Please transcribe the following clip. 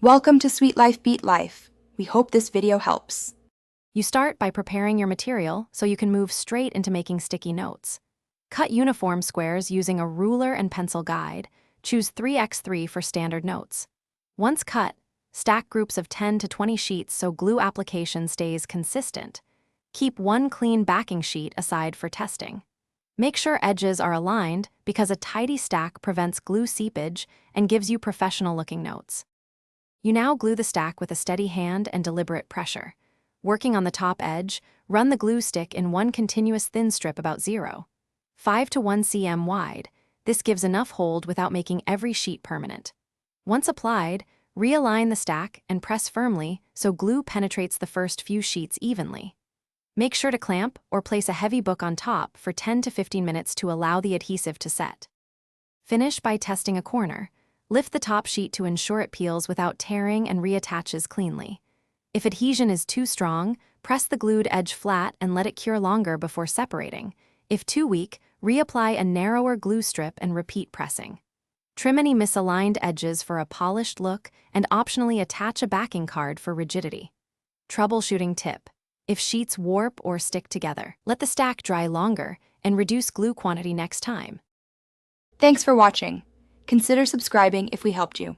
Welcome to Sweet Life Beat Life. We hope this video helps. You start by preparing your material so you can move straight into making sticky notes. Cut uniform squares using a ruler and pencil guide. Choose 3x3 for standard notes. Once cut, stack groups of 10 to 20 sheets so glue application stays consistent. Keep one clean backing sheet aside for testing. Make sure edges are aligned because a tidy stack prevents glue seepage and gives you professional-looking notes. You now glue the stack with a steady hand and deliberate pressure. Working on the top edge, run the glue stick in one continuous thin strip about 0.5 to 1 cm wide. This gives enough hold without making every sheet permanent. Once applied, realign the stack and press firmly so glue penetrates the first few sheets evenly. Make sure to clamp or place a heavy book on top for 10 to 15 minutes to allow the adhesive to set. Finish by testing a corner. Lift the top sheet to ensure it peels without tearing and reattaches cleanly. If adhesion is too strong, press the glued edge flat and let it cure longer before separating. If too weak, reapply a narrower glue strip and repeat pressing. Trim any misaligned edges for a polished look and optionally attach a backing card for rigidity. Troubleshooting tip: if sheets warp or stick together, let the stack dry longer and reduce glue quantity next time. Thanks for watching. Consider subscribing if we helped you.